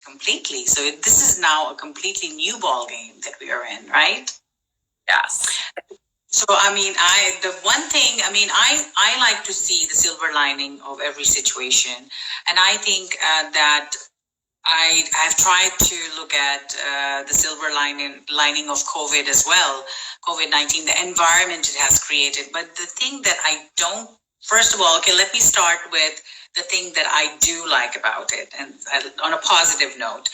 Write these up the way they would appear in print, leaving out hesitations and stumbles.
completely. So this is now a completely new ball game that we are in, right? Yes. So, I mean, I like to see the silver lining of every situation. And I think that I've tried to look at the silver lining of COVID as well, COVID-19, the environment it has created. But the thing that I don't, first of all, okay, let me start with the thing that I do like about it, and on a positive note,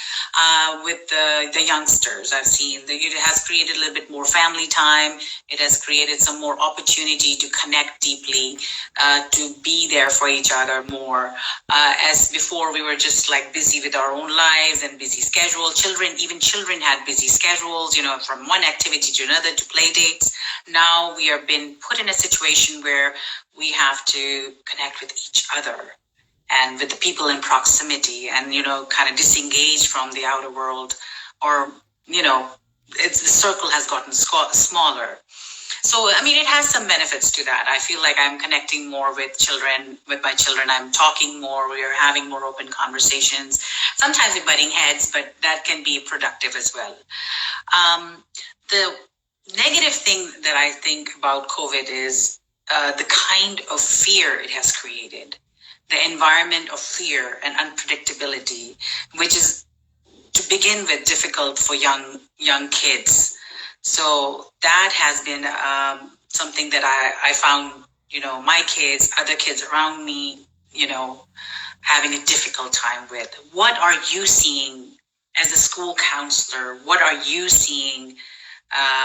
with the youngsters, I've seen that it has created a little bit more family time. It has created some more opportunity to connect deeply, to be there for each other more. As before, we were just like busy with our own lives and busy schedule. Even children had busy schedules, from one activity to another, to play dates. Now we are being put in a situation where we have to connect with each other and with the people in proximity, and kind of disengage from the outer world, or the circle has gotten smaller. So, I mean, it has some benefits to that. I feel like I'm connecting more with my children. I'm talking more. We are having more open conversations. Sometimes we're butting heads, but that can be productive as well. The negative thing that I think about COVID is the kind of fear it has created, the environment of fear and unpredictability, which is, to begin with, difficult for young kids. So that has been something that I found, my kids, other kids around me, having a difficult time with. What are you seeing as a school counselor? What are you seeing?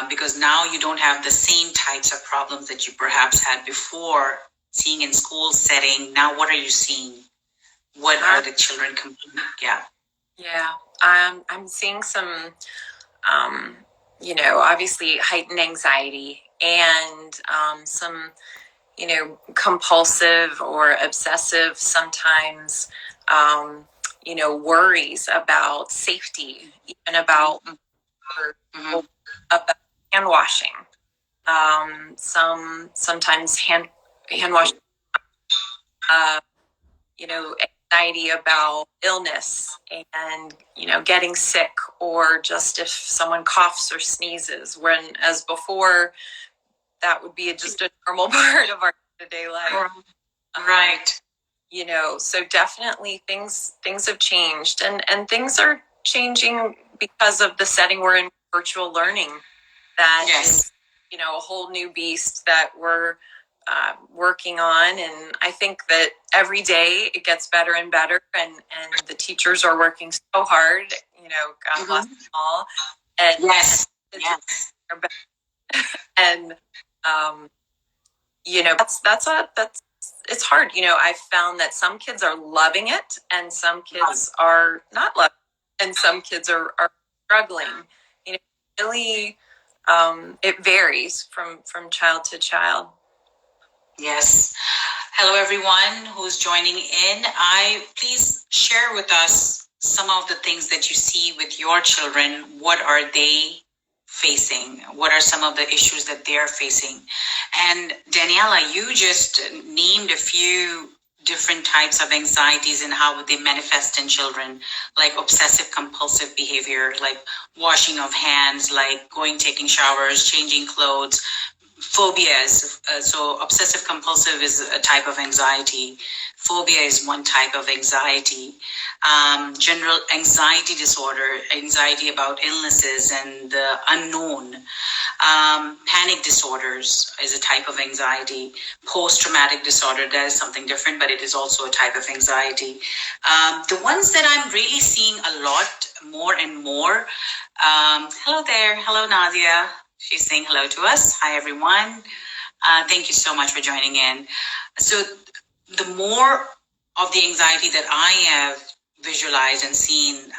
Because now you don't have the same types of problems that you perhaps had before seeing in school setting. Now, what are you seeing? What are the children complaining? Yeah. Yeah. I'm seeing some, obviously heightened anxiety and some, compulsive or obsessive sometimes, worries about safety, even about, about hand washing. Sometimes hand washing, anxiety about illness and, getting sick, or just if someone coughs or sneezes, when as before, that would be just a normal part of our day-to-day life. Right. So definitely things have changed, and things are changing because of the setting we're in, virtual learning. That is, a whole new beast that we're working on, and I think that every day it gets better and better, and the teachers are working so hard. God bless them all. And yes, and that's it's hard. I've found that some kids are loving it, and some kids are not loving it, and some kids are struggling. Really, it varies from child to child. Yes. Hello, everyone who's joining in. Please share with us some of the things that you see with your children. What are they facing? What are some of the issues that they're facing? And Daniela, you just named a few different types of anxieties and how they manifest in children, like obsessive compulsive behavior, like washing of hands, like taking showers, changing clothes, phobias. So obsessive compulsive is a type of anxiety. Phobia is one type of anxiety. General anxiety disorder, anxiety about illnesses and the unknown. Panic disorders is a type of anxiety. Post-traumatic disorder, that is something different, but it is also a type of anxiety. The ones that I'm really seeing a lot more and more. Hello there. Hello, Nadia. She's saying hello to us. Hi, everyone. Thank you so much for joining in. So the more of the anxiety that I have visualized and seen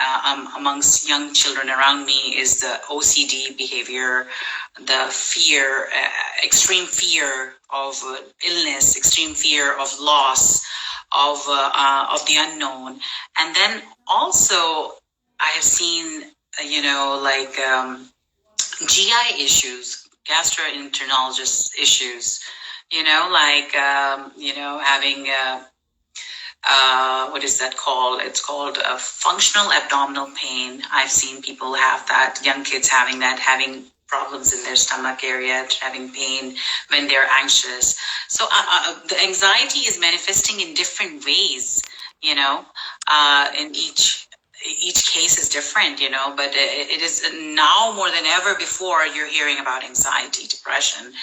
amongst young children around me is the OCD behavior, the fear, extreme fear of illness, extreme fear of loss, of the unknown. And then also I have seen, GI issues, gastroenterologist issues, having what is that called? It's called functional abdominal pain. I've seen people have that, young kids having that, having problems in their stomach area, having pain when they're anxious. So the anxiety is manifesting in different ways, in each case is different, but it is now more than ever before you're hearing about anxiety, depression,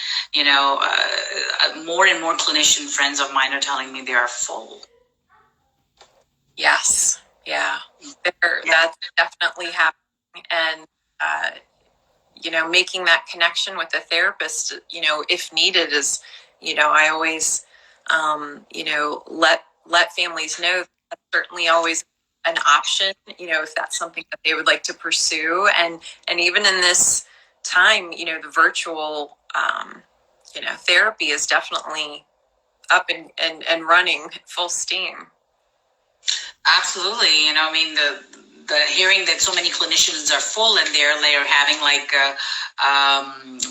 more and more clinician friends of mine are telling me they are full. Yes. Yeah. That's definitely happening. And, making that connection with the therapist, if needed is, I always, let families know that's certainly always an option, if that's something that they would like to pursue. And even in this time, the virtual, therapy is definitely up and running full steam. Absolutely. I mean, the hearing that so many clinicians are full and they're having like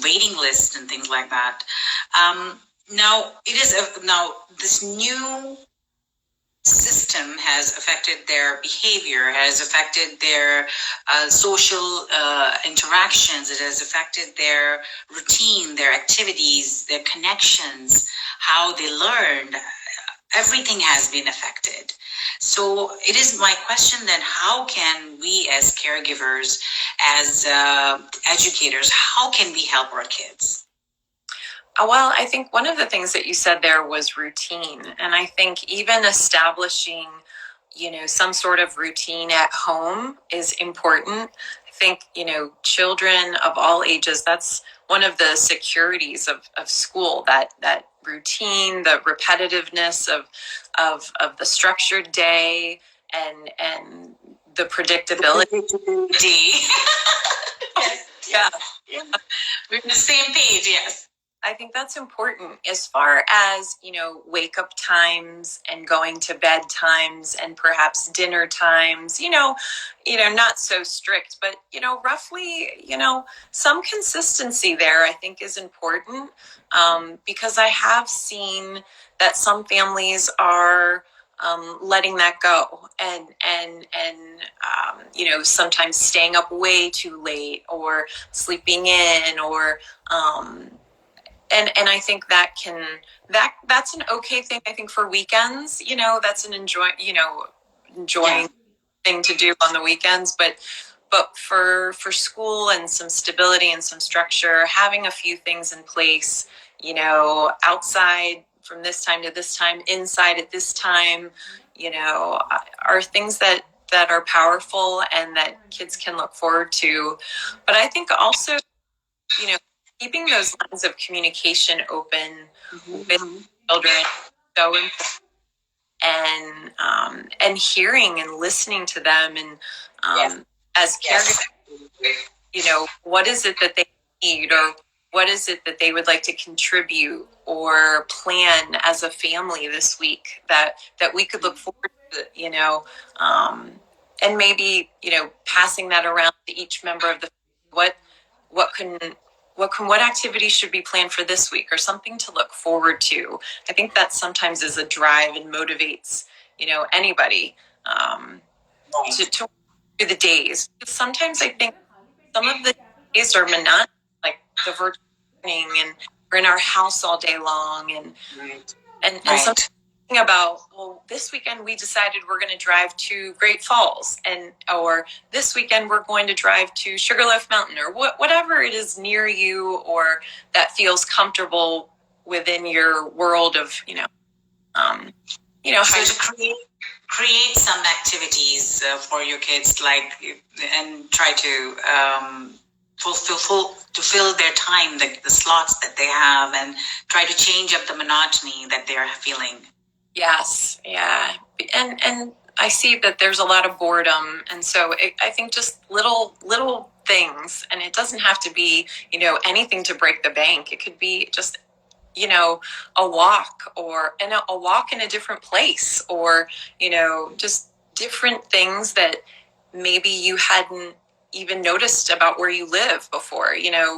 waiting lists and things like that. Now this new system has affected their behavior, has affected their social interactions, it has affected their routine, their activities, their connections, how they learn. Everything has been affected. So it is my question then, how can we as caregivers, as educators, how can we help our kids? Well, I think one of the things that you said there was routine. And I think even establishing, some sort of routine at home is important. I think, children of all ages, that's one of the securities of school, that routine, the repetitiveness of the structured day and the predictability. Yeah. We're on the same page, yes. I think that's important as far as, wake up times and going to bed times and perhaps dinner times, not so strict, but, roughly, some consistency there I think is important, because I have seen that some families are letting that go and sometimes staying up way too late or sleeping in or and I think that's an okay thing. I think for weekends, that's an enjoying thing to do on the weekends. But for school and some stability and some structure, having a few things in place, outside from this time to this time, inside at this time, are things that are powerful and that kids can look forward to. But I think also, keeping those lines of communication open with children is so important, and hearing and listening to them, and as caregivers, what is it that they need, or what is it that they would like to contribute or plan as a family this week that we could look forward to, and maybe passing that around to each member of the what activities should be planned for this week or something to look forward to. I think that sometimes is a drive and motivates, anybody to work through the days. Sometimes I think some of the days are monotonous, like the virtual learning, and we're in our house all day long, and something about, well, this weekend we decided we're going to drive to Great Falls, or this weekend we're going to drive to Sugarloaf Mountain, or whatever it is near you or that feels comfortable within your world of so to create some activities for your kids, and try to fill their time, the slots that they have, and try to change up the monotony that they're feeling. Yes, yeah, and I see that there's a lot of boredom, and so I think just little things, and it doesn't have to be anything to break the bank. It could be just a walk, or a walk in a different place, or just different things that maybe you hadn't even noticed about where you live before.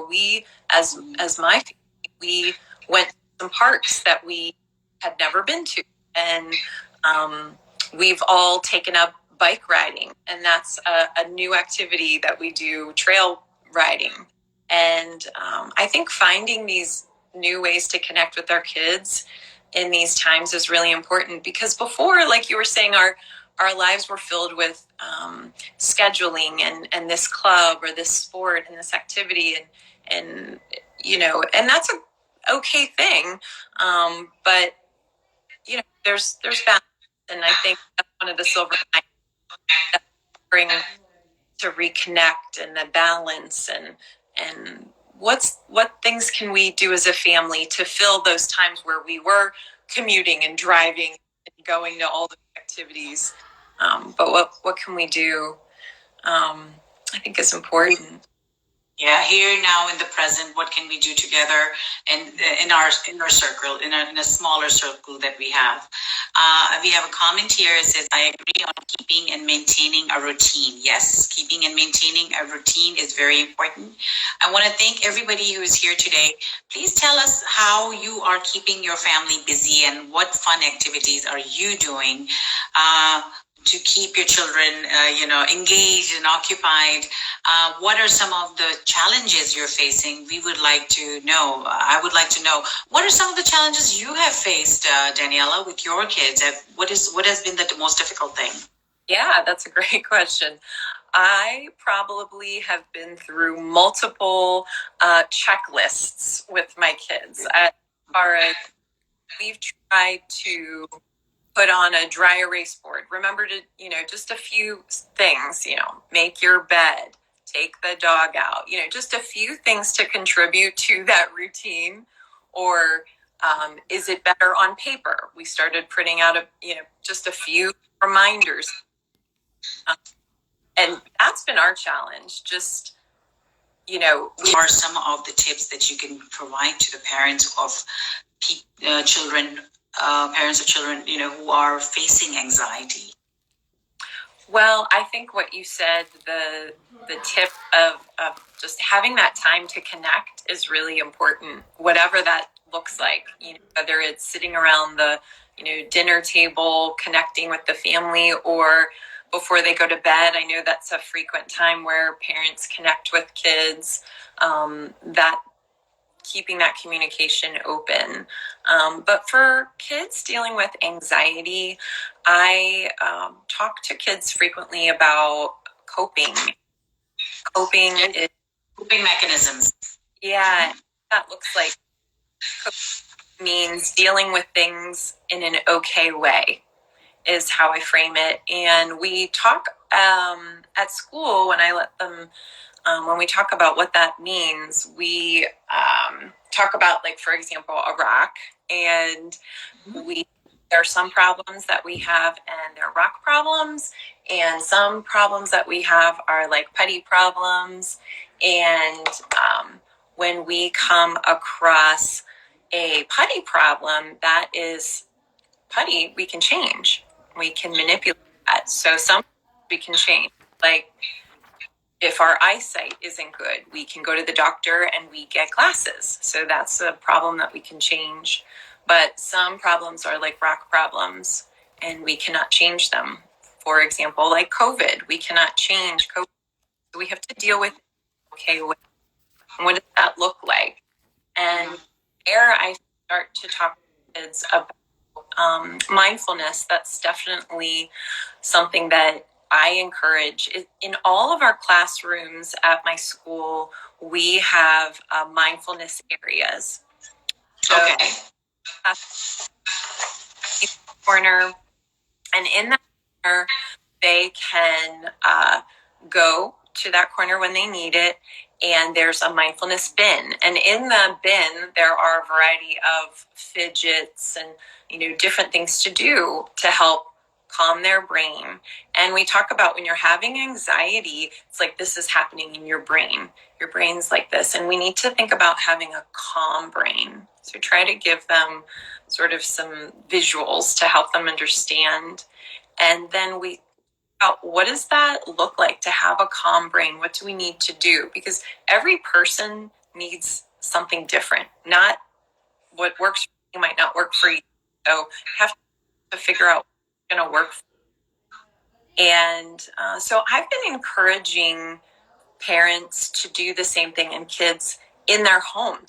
We as my family, we went to some parks that we had never been to, and We've all taken up bike riding, and that's a new activity that we do, trail riding. And I think finding these new ways to connect with our kids in these times is really important, because before, like you were saying, our lives were filled with scheduling and this club or this sport and this activity, and and that's a okay thing, but there's balance, and I think that's one of the silver linings that bring to reconnect, and the balance, and what things can we do as a family to fill those times where we were commuting and driving and going to all the activities, but what can we do, I think is important. Yeah, here now in the present, what can we do together, and in our circle, in a smaller circle that we have? We have a comment here. It says, "I agree on keeping and maintaining a routine." Yes, keeping and maintaining a routine is very important. I want to thank everybody who is here today. Please tell us how you are keeping your family busy and what fun activities are you doing to keep your children, engaged and occupied. What are some of the challenges you're facing? We would like to know. I would like to know, what are some of the challenges you have faced, Daniela, with your kids? What has been the most difficult thing? Yeah, that's a great question. I probably have been through multiple checklists with my kids, as far as we've tried to put on a dry erase board. Remember to, just a few things, make your bed, take the dog out, just a few things to contribute to that routine. Or is it better on paper? We started printing out just a few reminders. And that's been our challenge. Just, what are some of the tips that you can provide to the parents of children, parents of children, who are facing anxiety? Well, I think what you said, the tip of just having that time to connect is really important, whatever that looks like. Whether it's sitting around the dinner table, connecting with the family, or before they go to bed. I know that's a frequent time where parents connect with kids. That keeping that communication open. But for kids dealing with anxiety, I talk to kids frequently about coping. Coping is Coping mechanisms. Yeah, that looks like means dealing with things in an okay way, is how I frame it. And we talk at school, when I let them, when we talk about what that means, we talk about, like, for example, a rock. And there are some problems that we have, and they're rock problems. And some problems that we have are like putty problems. And when we come across a putty problem that is putty, we can change. We can manipulate that. So some we can change. Like, if our eyesight isn't good, we can go to the doctor and we get glasses. So that's a problem that we can change. But some problems are like rock problems, and we cannot change them. For example, like COVID, we cannot change COVID. So we have to deal with it. Okay, what does that look like? And there I start to talk to kids about mindfulness. That's definitely something that I encourage. In all of our classrooms at my school, we have mindfulness areas. So, okay. Corner, and in that corner, they can go to that corner when they need it. And there's a mindfulness bin. And in the bin, there are a variety of fidgets and, different things to do to help calm their brain. And we talk about, when you're having anxiety, it's like this is happening in your brain. Your brain's like this. And we need to think about having a calm brain. So try to give them sort of some visuals to help them understand. And then we what does that look like to have a calm brain? What do we need to do? Because every person needs something different. Not what works for you might not work for you. So you have to figure out going to work. And so I've been encouraging parents to do the same thing in kids in their homes.